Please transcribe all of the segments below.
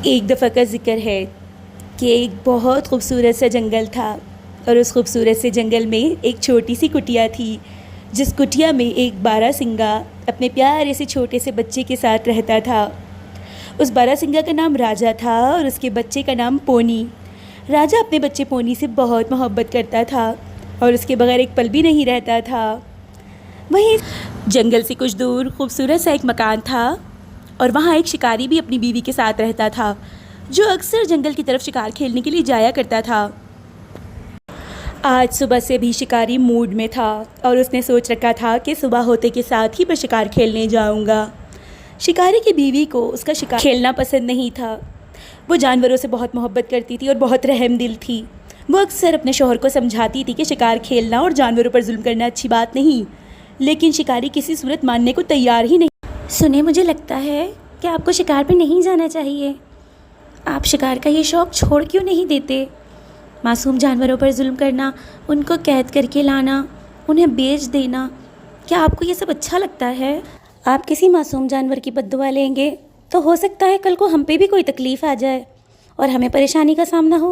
एक दफ़ा का ज़िक्र है कि एक बहुत खूबसूरत सा जंगल था और उस खूबसूरत से जंगल में एक छोटी सी कुटिया थी, जिस कुटिया में एक बारहसिंगा अपने प्यारे से छोटे से बच्चे के साथ रहता था। उस बारहसिंगा का नाम राजा था और उसके बच्चे का नाम पोनी। राजा अपने बच्चे पोनी से बहुत मोहब्बत करता था और उसके बगैर एक पल भी नहीं रहता था। वहीं जंगल से कुछ दूर खूबसूरत सा एक मकान था और वहाँ एक शिकारी भी अपनी बीवी के साथ रहता था, जो अक्सर जंगल की तरफ शिकार खेलने के लिए जाया करता था। आज सुबह से भी शिकारी मूड में था और उसने सोच रखा था कि सुबह होते के साथ ही मैं शिकार खेलने जाऊंगा। शिकारी की बीवी को उसका शिकार खेलना पसंद नहीं था। वो जानवरों से बहुत मोहब्बत करती थी और बहुत रहमदिल थी। वो अक्सर अपने शौहर को समझाती थी कि शिकार खेलना और जानवरों पर जुल्म करना अच्छी बात नहीं, लेकिन शिकारी किसी सूरत मानने को तैयार ही नहीं। सुने, मुझे लगता है कि आपको शिकार पे नहीं जाना चाहिए। आप शिकार का ये शौक़ छोड़ क्यों नहीं देते? मासूम जानवरों पर जुल्म करना, उनको कैद करके लाना, उन्हें बेच देना, क्या आपको ये सब अच्छा लगता है? आप किसी मासूम जानवर की बद्दुआ लेंगे तो हो सकता है कल को हम पे भी कोई तकलीफ़ आ जाए और हमें परेशानी का सामना हो।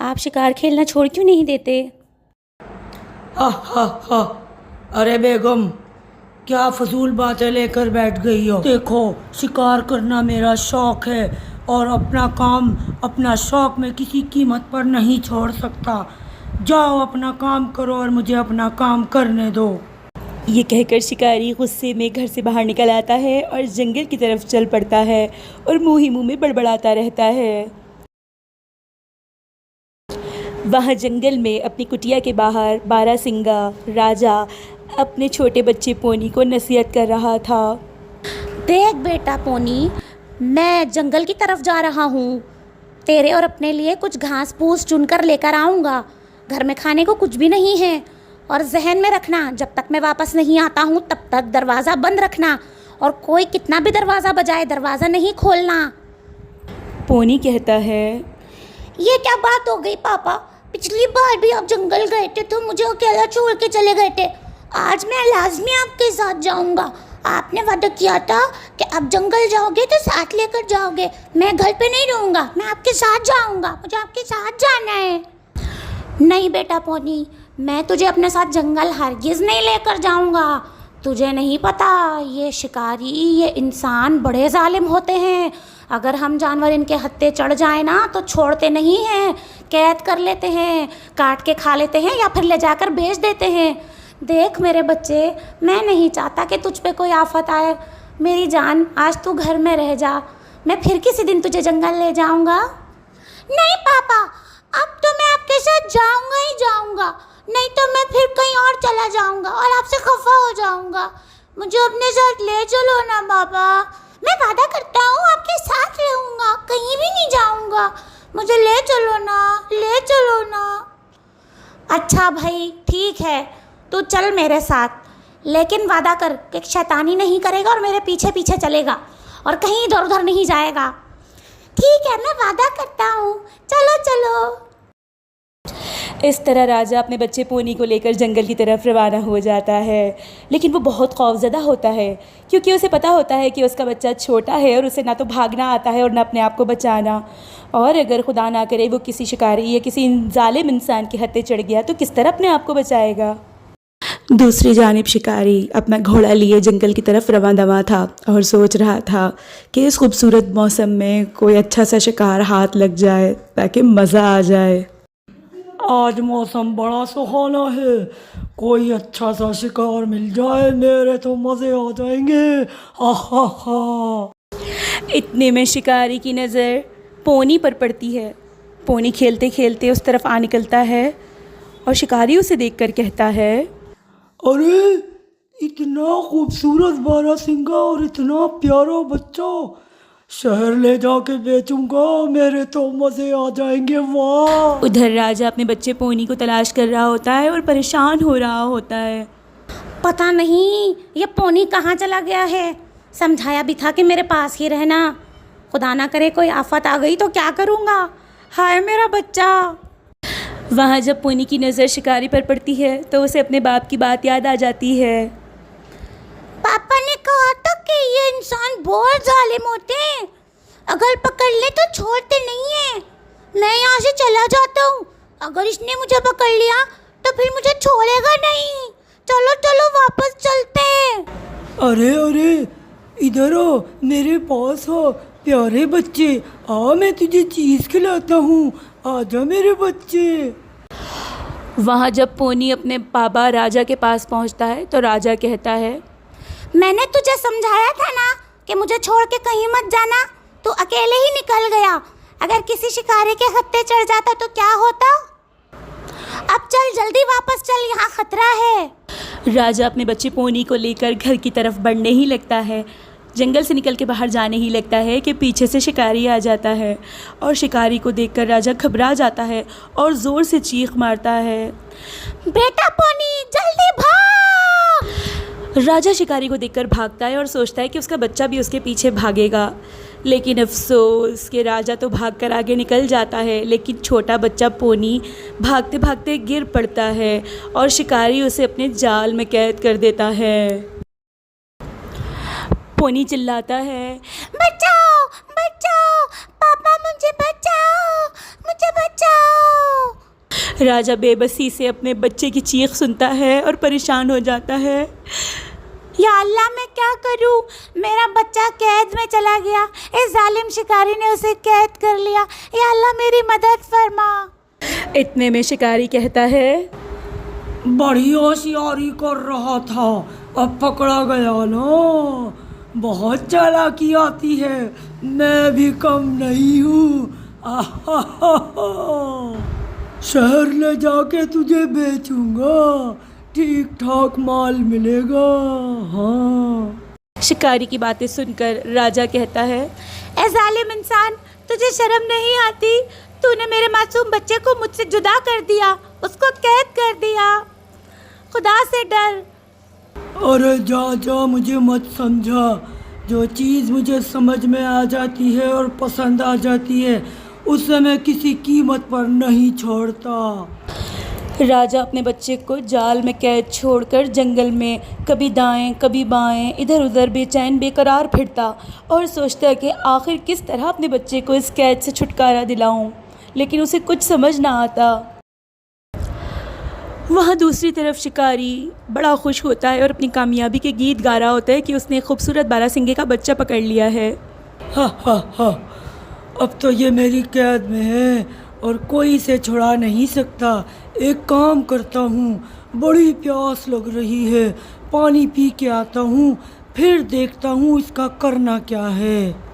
आप शिकार खेलना छोड़ क्यों नहीं देते? हा हा हा। अरे बेगम, क्या फजूल बातें लेकर बैठ गई हो? देखो, शिकार करना मेरा शौक़ है और अपना काम, अपना शौक़ मैं किसी कीमत पर नहीं छोड़ सकता। जाओ अपना काम करो और मुझे अपना काम करने दो। ये कहकर शिकारी गुस्से में घर से बाहर निकल आता है और जंगल की तरफ चल पड़ता है और मुँह ही मुँह में बड़बड़ाता रहता है। वहाँ जंगल में अपनी कुटिया के बाहर बारहसिंगा राजा अपने छोटे बच्चे पोनी को नसीहत कर रहा था। देख बेटा पोनी, मैं जंगल की तरफ जा रहा हूँ। तेरे और अपने लिए कुछ घास फूस चुनकर लेकर आऊँगा। घर में खाने को कुछ भी नहीं है और जहन में रखना, जब तक मैं वापस नहीं आता हूँ तब तक दरवाज़ा बंद रखना और कोई कितना भी दरवाज़ा बजाए दरवाज़ा नहीं खोलना। पोनी कहता है, ये क्या बात हो गई पापा? पिछली बार भी आप जंगल गए थे तो मुझे अकेला छोड़ के चले गए थे। आज मैं लाजमी आपके साथ जाऊंगा। आपने वादा किया था कि आप जंगल जाओगे तो साथ लेकर जाओगे। मैं घर पे नहीं रहूँगा, मैं आपके साथ जाऊंगा। मुझे आपके साथ जाना है। नहीं बेटा पोनी, मैं तुझे अपने साथ जंगल हरगिज़ नहीं लेकर जाऊंगा। तुझे नहीं पता, ये शिकारी, ये इंसान बड़े जालिम होते हैं। अगर हम जानवर इनके हत्थे चढ़ जाए ना तो छोड़ते नहीं हैं, कैद कर लेते हैं, काट के खा लेते हैं या फिर ले जाकर बेच देते हैं। देख मेरे बच्चे, मैं नहीं चाहता कि तुझ पे कोई आफत आए। मेरी जान, आज तू घर में रह जा, मैं फिर किसी दिन तुझे जंगल ले जाऊंगा। नहीं पापा, अब तो मैं आपके साथ जाऊंगा ही जाऊंगा, नहीं तो मैं फिर कहीं और चला जाऊंगा और आपसे खफा हो जाऊंगा। मुझे अपने साथ ले चलो ना बाबा। मैं वादा करता हूँ आपके साथ रहूँगा, कहीं भी नहीं जाऊँगा। मुझे ले चलो ना, ले चलो ना। अच्छा भाई ठीक है, तू चल मेरे साथ, लेकिन वादा कर कि शैतानी नहीं करेगा और मेरे पीछे पीछे चलेगा और कहीं इधर उधर नहीं जाएगा। ठीक है, मैं वादा करता हूँ, चलो चलो। इस तरह राजा अपने बच्चे पोनी को लेकर जंगल की तरफ रवाना हो जाता है, लेकिन वो बहुत खौफज़दा होता है क्योंकि उसे पता होता है कि उसका बच्चा छोटा है और उसे ना तो भागना आता है और ना अपने आप को बचाना। और अगर खुदा ना करे वो किसी शिकारी या किसी जालिम इंसान के हत्थे चढ़ गया तो किस तरह अपने आप को बचाएगा। दूसरी जानिब शिकारी अपना घोड़ा लिए जंगल की तरफ रवाना था और सोच रहा था कि इस खूबसूरत मौसम में कोई अच्छा सा शिकार हाथ लग जाए ताकि मज़ा आ जाए। आज मौसम बड़ा सुहाना है, कोई अच्छा सा शिकार मिल जाए, मेरे तो मज़े आ जाएंगे। हा हा हा। इतने में शिकारी की नज़र पोनी पर पड़ती है। पोनी खेलते खेलते उस तरफ आ निकलता है और शिकारी उसे देखकर कहता है, अरे इतना खूबसूरत बारहसिंगा और इतना प्यारा बच्चा, शहर ले जाके बेचूंगा, मेरे तो मज़े आ जाएंगे। वाह। उधर राजा अपने बच्चे पोनी को तलाश कर रहा होता है और परेशान हो रहा होता है। पता नहीं ये पोनी कहाँ चला गया है। समझाया भी था कि मेरे पास ही रहना, खुदा ना करे कोई आफत आ गई तो क्या करूँगा। हाय मेरा बच्चा। वहाँ जब पोनी की नज़र शिकारी पर पड़ती है तो उसे अपने बाप की बात याद आ जाती है। पापा ने कहा था कि ये इंसान बहुत जालिम होते हैं। अगर पकड़ ले तो छोड़ते नहीं है। मैं यहाँ से चला जाता हूँ। अगर इसने मुझे पकड़ लिया तो फिर मुझे छोड़ेगा नहीं। चलो चलो वापस चलते हैं। अरे अरे, इधर आओ, मेरे पास हो प्यारे बच्चे। आ, मैं तुझे चीज़ खिलाता हूँ, आजा मेरे बच्चे। वहाँ जब पोनी अपने बाबा राजा के पास पहुँचता है तो राजा कहता है, मैंने तुझे समझाया था ना कि मुझे छोड़ के कहीं मत जाना। तू अकेले ही निकल गया। अगर किसी शिकारी के खत्ते चढ़ जाता तो क्या होता? अब चल जल्दी वापस चल, यहाँ खतरा है। राजा अपने बच्चे पोनी को लेकर घर की तरफ बढ़ने ही लगता है। जंगल से निकल के बाहर जाने ही लगता है कि पीछे से शिकारी आ जाता है और शिकारी को देखकर राजा घबरा जाता है और ज़ोर से चीख मारता है, बेटा पोनी जल्दी भाग। राजा शिकारी को देखकर भागता है और सोचता है कि उसका बच्चा भी उसके पीछे भागेगा। लेकिन अफसोस कि राजा तो भागकर आगे निकल जाता है, लेकिन छोटा बच्चा पोनी भागते भागते गिर पड़ता है और शिकारी उसे अपने जाल में कैद कर देता है। पोनी चिल्लाता है, बचाओ बचाओ, पापा मुझे बचाओ, मुझे बचाओ। राजा बेबसी से अपने बच्चे की चीख सुनता है और परेशान हो जाता है। या अल्लाह मैं क्या करूं? मेरा बच्चा कैद में चला गया। इस जालिम शिकारी ने उसे कैद कर लिया। या अल्लाह मेरी मदद फरमा। इतने में शिकारी कहता है, बड़ी होशियारी कर रहा था, अब पकड़ा गया ना। बहुत चालाकी आती है, मैं भी कम नहीं हूँ। शहर ले जाके तुझे बेचूंगा, ठीक ठाक माल मिलेगा। हाँ। शिकारी की बातें सुनकर राजा कहता है, ए जालिम इंसान, तुझे शर्म नहीं आती? तूने मेरे मासूम बच्चे को मुझसे जुदा कर दिया, उसको कैद कर दिया। खुदा से डर। अरे जा जा, मुझे मत समझा। जो चीज़ मुझे समझ में आ जाती है और पसंद आ जाती है उसे मैं किसी कीमत पर नहीं छोड़ता। राजा अपने बच्चे को जाल में कैद छोड़कर जंगल में कभी दाएं कभी बाएं इधर उधर बेचैन बेकरार फिरता और सोचता है कि आखिर किस तरह अपने बच्चे को इस कैद से छुटकारा दिलाऊं, लेकिन उसे कुछ समझ ना आता। वहाँ दूसरी तरफ शिकारी बड़ा खुश होता है और अपनी कामयाबी के गीत गा रहा होता है कि उसने खूबसूरत बारहसिंगे का बच्चा पकड़ लिया है। हा हा हा, अब तो ये मेरी कैद में है और कोई इसे छुड़ा नहीं सकता। एक काम करता हूँ, बड़ी प्यास लग रही है, पानी पी के आता हूँ, फिर देखता हूँ इसका करना क्या है।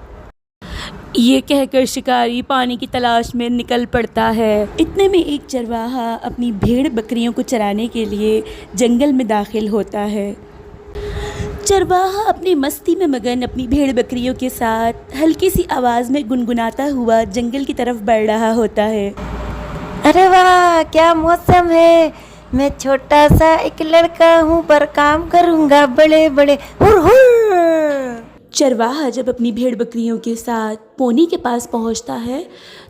ये कहकर शिकारी पानी की तलाश में निकल पड़ता है। इतने में एक चरवाहा अपनी भेड़ बकरियों को चराने के लिए जंगल में दाखिल होता है। चरवाहा अपनी मस्ती में मगन अपनी भेड़ बकरियों के साथ हल्की सी आवाज़ में गुनगुनाता हुआ जंगल की तरफ बढ़ रहा होता है। अरे वाह, क्या मौसम है। मैं छोटा सा एक लड़का हूँ पर काम करूँगा बड़े बड़े। हुर हुर। चरवाहा जब अपनी भेड़ बकरियों के साथ पोनी के पास पहुंचता है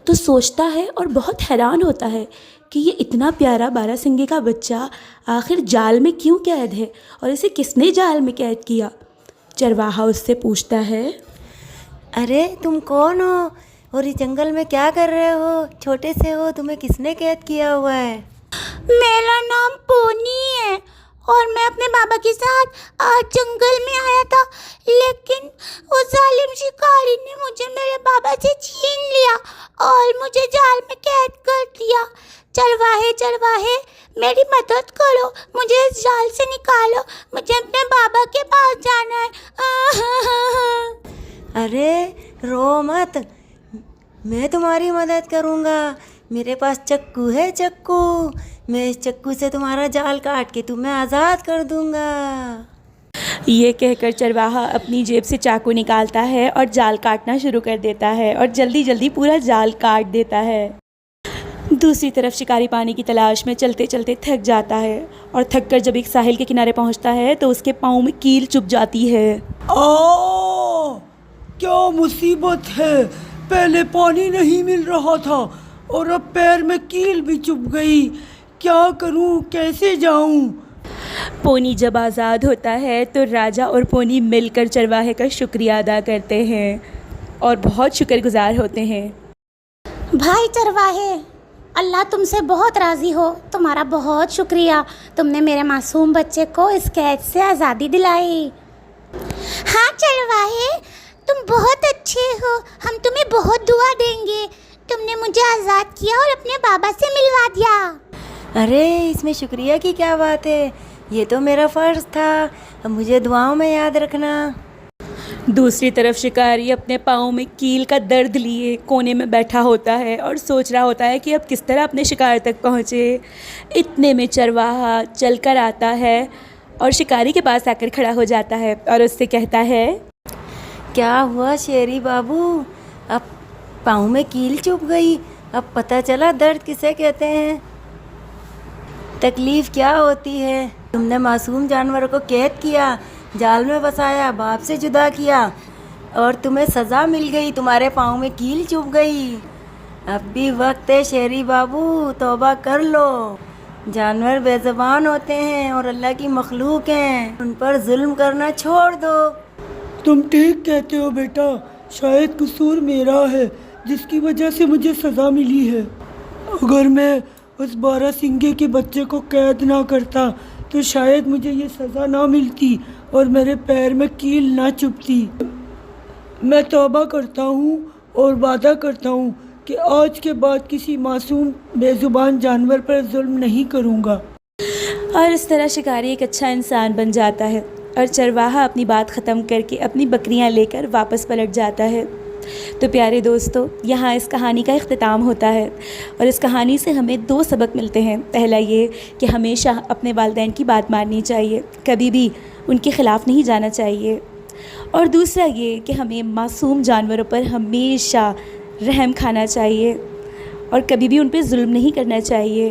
तो सोचता है और बहुत हैरान होता है कि ये इतना प्यारा बारहसिंगे का बच्चा आखिर जाल में क्यों कैद है और इसे किसने जाल में कैद किया। चरवाहा उससे पूछता है, अरे तुम कौन हो और इस जंगल में क्या कर रहे हो? छोटे से हो, तुम्हें किसने कैद किया हुआ है? मेरा नाम पोनी है और मैं अपने बाबा के साथ आज जंगल में आया था, लेकिन उस जालिम शिकारी ने मुझे मेरे बाबा से छीन लिया और मुझे जाल में कैद कर दिया। चरवाहे चरवाहे मेरी मदद करो, मुझे इस जाल से निकालो, मुझे अपने बाबा के पास जाना है। अरे रो मत, मैं तुम्हारी मदद करूँगा। मेरे पास चक्कू है, चक्कू। मैं इस चक्कू से तुम्हारा जाल काट के तुम्हें आज़ाद कर दूँगा। ये कहकर चरवाहा अपनी जेब से चाकू निकालता है और जाल काटना शुरू कर देता है और जल्दी जल्दी पूरा जाल काट देता है। दूसरी तरफ शिकारी पानी की तलाश में चलते चलते थक जाता है और थक कर जब एक साहिल के किनारे पहुंचता है तो उसके पाँव में कील चुभ जाती है। क्या मुसीबत है, पहले पानी नहीं मिल रहा था और अब पैर में कील भी चुभ गई। क्या करूं, कैसे जाऊं? पोनी जब आज़ाद होता है तो राजा और पोनी मिलकर चरवाहे का शुक्रिया अदा करते हैं और बहुत शुक्रगुजार होते हैं। भाई चरवाहे, अल्लाह तुमसे बहुत राज़ी हो। तुम्हारा बहुत शुक्रिया, तुमने मेरे मासूम बच्चे को इस कैद से आज़ादी दिलाई। हाँ चरवाहे, तुम बहुत अच्छे हो, हम तुम्हें बहुत दुआ देंगे। तुमने मुझे आज़ाद किया और अपने बाबा से मिलवा दिया। अरे इसमें शुक्रिया की क्या बात है, ये तो मेरा फ़र्ज़ था, अब मुझे दुआओं में याद रखना। दूसरी तरफ शिकारी अपने पाँव में कील का दर्द लिए कोने में बैठा होता है और सोच रहा होता है कि अब किस तरह अपने शिकार तक पहुँचे। इतने में चरवाहा चलकर आता है और शिकारी के पास आकर खड़ा हो जाता है और उससे कहता है, क्या हुआ शेरी बाबू, अब पाँव में कील चुभ गई, अब पता चला दर्द किसे कहते हैं, तकलीफ़ क्या होती है। तुमने मासूम जानवरों को कैद किया, जाल में फंसाया, बाप से जुदा किया और तुम्हें सज़ा मिल गई, तुम्हारे पाँव में कील चुभ गई। अब भी वक्त है शेरी बाबू, तौबा कर लो। जानवर बेज़बान होते हैं और अल्लाह की मखलूक हैं, उन पर जुल्म करना छोड़ दो। तुम ठीक कहते हो बेटा, शायद कसूर मेरा है जिसकी वजह से मुझे सज़ा मिली है। अगर मैं उस 12 सिंगे के बच्चे को कैद ना करता तो शायद मुझे ये सज़ा ना मिलती और मेरे पैर में कील ना चुभती। मैं तौबा करता हूँ और वादा करता हूँ कि आज के बाद किसी मासूम बेज़ुबान जानवर पर जुल्म नहीं करूँगा। और इस तरह शिकारी एक अच्छा इंसान बन जाता है और चरवाहा अपनी बात ख़त्म करके अपनी बकरियां लेकर वापस पलट जाता है। तो प्यारे दोस्तों, यहाँ इस कहानी का इख्तिताम होता है और इस कहानी से हमें 2 सबक मिलते हैं। पहला ये कि हमेशा अपने वालिदैन की बात माननी चाहिए, कभी भी उनके ख़िलाफ़ नहीं जाना चाहिए। और दूसरा ये कि हमें मासूम जानवरों पर हमेशा रहम खाना चाहिए और कभी भी उन पर जुल्म नहीं करना चाहिए।